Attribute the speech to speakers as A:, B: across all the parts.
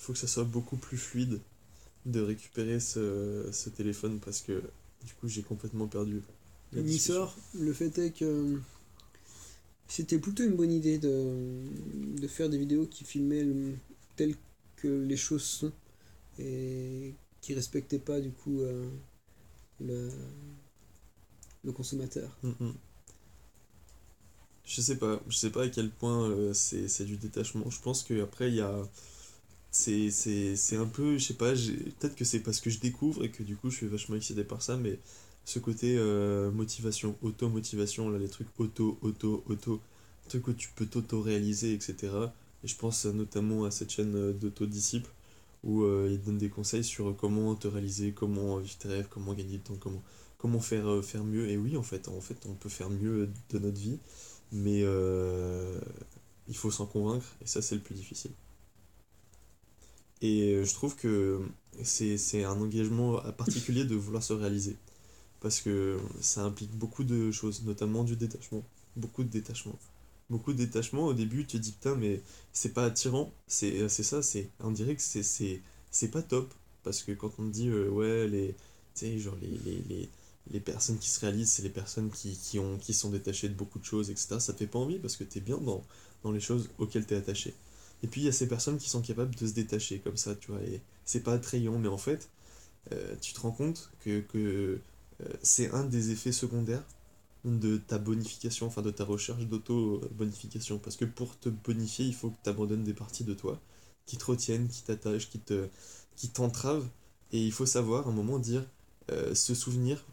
A: faut que ça soit beaucoup plus fluide de récupérer ce téléphone parce que du coup j'ai complètement perdu la discussion.
B: Nissor, le fait est que c'était plutôt une bonne idée de faire des vidéos qui filmaient telles que les choses sont et qui respectaient pas du coup le, le consommateur.
A: Mm, mm. Je sais pas à quel point c'est du détachement. Je pense que après il y a c'est un peu, je sais pas, peut-être que c'est parce que je découvre et que du coup je suis vachement excité par ça, mais ce côté motivation, auto-motivation, là, les trucs auto, trucs où tu peux t'auto-réaliser, etc. Et je pense notamment à cette chaîne d'autodisciples où ils donnent des conseils sur comment te réaliser, comment vivre tes rêves, comment gagner du temps, comment faire mieux. Et oui, en fait, on peut faire mieux de notre vie, mais il faut s'en convaincre, et ça, c'est le plus difficile. Et je trouve que c'est un engagement particulier de vouloir se réaliser. Parce que ça implique beaucoup de choses, notamment du détachement. Beaucoup de détachement. Beaucoup de détachement. Au début, tu te dis, putain, mais c'est pas attirant. C'est ça, on dirait que c'est pas top. Parce que quand on te dit, ouais, tu sais, genre, les personnes qui se réalisent, c'est les personnes qui sont détachées de beaucoup de choses, etc. Ça te fait pas envie parce que t'es bien dans les choses auxquelles t'es attaché. Et puis, il y a ces personnes qui sont capables de se détacher comme ça, tu vois. Et c'est pas attrayant, mais en fait, tu te rends compte que c'est un des effets secondaires de ta bonification, enfin de ta recherche d'auto-bonification. Parce que pour te bonifier, il faut que tu abandonnes des parties de toi qui te retiennent, qui t'attachent, qui t'entravent. Et il faut savoir à un moment dire ce souvenir,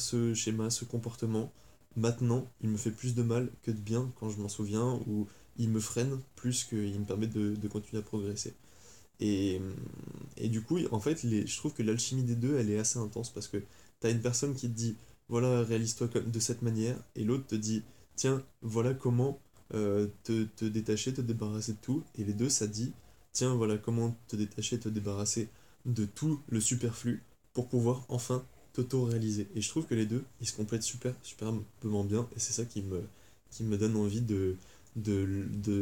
A: ce schéma, ce comportement, maintenant, il me fait plus de mal que de bien quand je m'en souviens, ou il me freine plus qu'il me permet de continuer à progresser. Et, et du coup, en fait, je trouve que l'alchimie des deux, elle est assez intense parce que t'as une personne qui te dit, voilà, réalise-toi de cette manière, et l'autre te dit, tiens, voilà comment te détacher, te débarrasser de tout, et les deux, ça dit, tiens, voilà comment te détacher, te débarrasser de tout le superflu pour pouvoir enfin t'auto-réaliser. Et je trouve que les deux, ils se complètent superbement bien, et c'est ça qui me donne envie de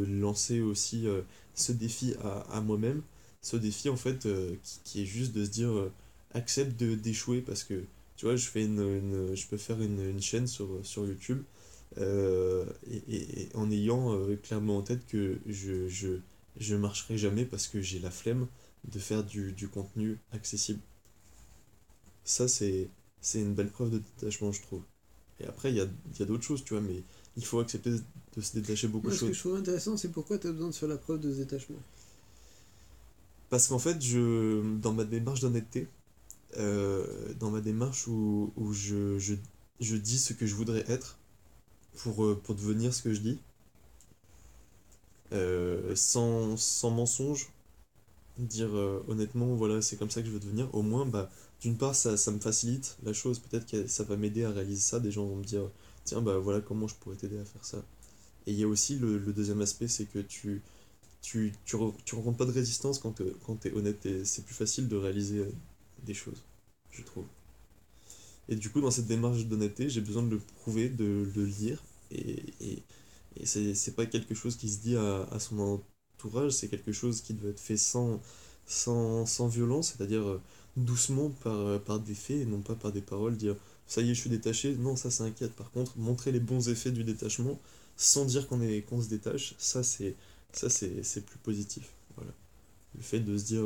A: lancer aussi ce défi à moi-même, ce défi en fait qui est juste de se dire accepte d'échouer parce que tu vois je peux faire une chaîne sur YouTube et en ayant clairement en tête que je marcherai jamais parce que j'ai la flemme de faire du contenu accessible. Ça c'est une belle preuve de détachement je trouve. Et après il y a d'autres choses tu vois mais il faut accepter de se détacher beaucoup de
B: Moi, ce que
A: choses.
B: je trouve intéressant, c'est pourquoi tu as besoin de faire la preuve de ce détachement.
A: Parce qu'en fait, dans ma démarche d'honnêteté, dans ma démarche où je dis ce que je voudrais être pour devenir ce que je dis, sans mensonge, dire honnêtement, voilà, c'est comme ça que je veux devenir, au moins, bah, d'une part, ça me facilite la chose, peut-être que ça va m'aider à réaliser ça, des gens vont me dire, tiens, bah voilà comment je pourrais t'aider à faire ça. Et il y a aussi le deuxième aspect, c'est que tu rencontres pas de résistance quand t'es honnête, et c'est plus facile de réaliser des choses, je trouve. Et du coup, dans cette démarche d'honnêteté, j'ai besoin de le prouver, de le lire. Et, et, et c'est pas quelque chose qui se dit à son entourage, c'est quelque chose qui doit être fait sans violence, c'est-à-dire doucement par des faits et non pas par des paroles. Dire ça y est, je suis détaché, non, ça inquiète. Par contre, montrer les bons effets du détachement sans dire qu'on se détache, c'est plus positif. Voilà. Le fait de se dire,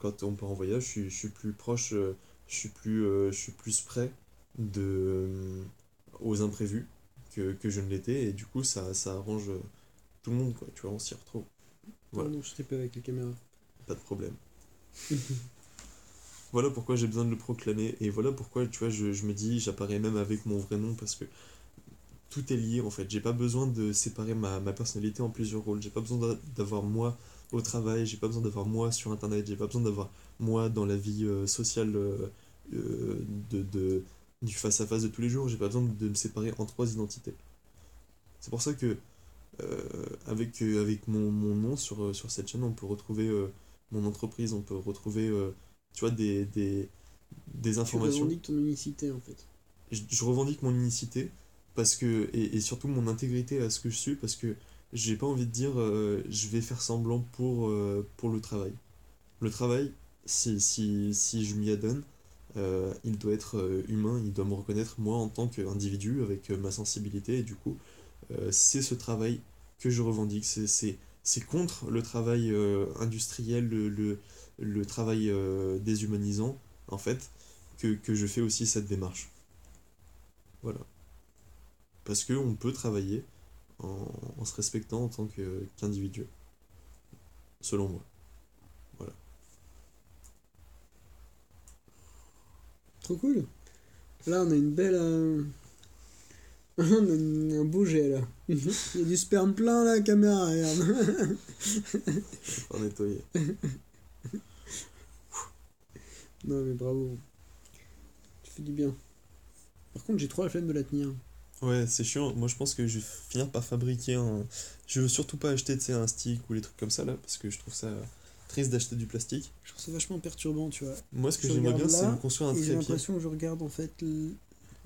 A: quand on part en voyage, je suis plus proche, je suis plus prêt aux imprévus que je ne l'étais, et du coup, ça arrange tout le monde, quoi. Tu vois, on s'y retrouve. Voilà,
B: Pardon, je tripe avec la caméra.
A: pas de problème. Voilà pourquoi j'ai besoin de le proclamer, et voilà pourquoi, tu vois, je me dis, j'apparais même avec mon vrai nom, parce que tout est lié en fait. J'ai pas besoin de séparer ma personnalité en plusieurs rôles. J'ai pas besoin d'avoir moi au travail, j'ai pas besoin d'avoir moi sur internet, j'ai pas besoin d'avoir moi dans la vie sociale euh, du face-à-face de tous les jours. J'ai pas besoin de me séparer en trois identités. C'est pour ça que avec mon nom sur cette chaîne, on peut retrouver mon entreprise, on peut retrouver tu vois, des
B: Tu
A: informations.
B: revendiques ton unicité en fait.
A: Je revendique mon unicité parce que et surtout mon intégrité à ce que je suis parce que j'ai pas envie de dire je vais faire semblant pour le travail. Le travail, si je m'y adonne, il doit être humain, il doit me reconnaître moi en tant qu'individu avec ma sensibilité, et du coup, c'est ce travail que je revendique. C'est contre le travail industriel, le travail déshumanisant, en fait, que je fais aussi cette démarche. Voilà. Parce qu'on peut travailler en se respectant en tant qu'individu, selon moi. Voilà.
B: Trop cool. Là, on a une belle. On a un beau jet là. Il y a du sperme plein la caméra, regarde.
A: Pour nettoyer.
B: Non, mais bravo. Tu fais du bien. Par contre, j'ai trop la flemme de la tenir.
A: Ouais, c'est chiant. Moi, je pense que je vais finir par fabriquer un. Je veux surtout pas acheter, tu sais, un stick ou les trucs comme ça là, parce que je trouve ça triste d'acheter du plastique.
B: Je trouve ça vachement perturbant, tu vois.
A: Moi, ce que
B: Je
A: j'aimerais
B: regarde
A: bien, c'est
B: là,
A: me construire un
B: et j'ai
A: trépied.
B: l'impression que je regarde en fait.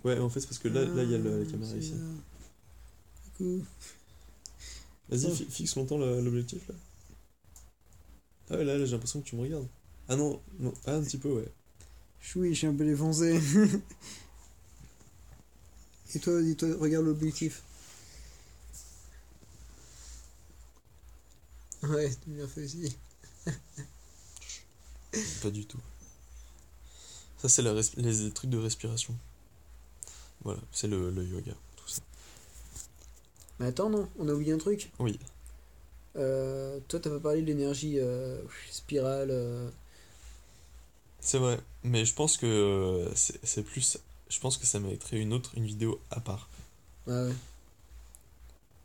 A: Ouais, en fait, c'est parce que là, il y a la caméra
B: c'est
A: ici.
B: là. Coucou.
A: Vas-y,
B: Oh.
A: fixe longtemps l'objectif là. Ah ouais, là, j'ai l'impression que tu me regardes. Ah non, non, ah, un petit peu, ouais.
B: Oui, je suis un peu défoncé. Et toi, dis-toi, regarde l'objectif. Ouais, c'est bien fait aussi.
A: Pas du tout. Ça, c'est les trucs de respiration. Voilà, c'est le yoga, tout ça.
B: Mais attends, non, on a oublié un truc.
A: Oui,
B: Toi, t'as pas parlé de l'énergie spirale.
A: c'est vrai. Mais je pense que c'est plus. Je pense que ça mériterait une vidéo à part.
B: Ah ouais.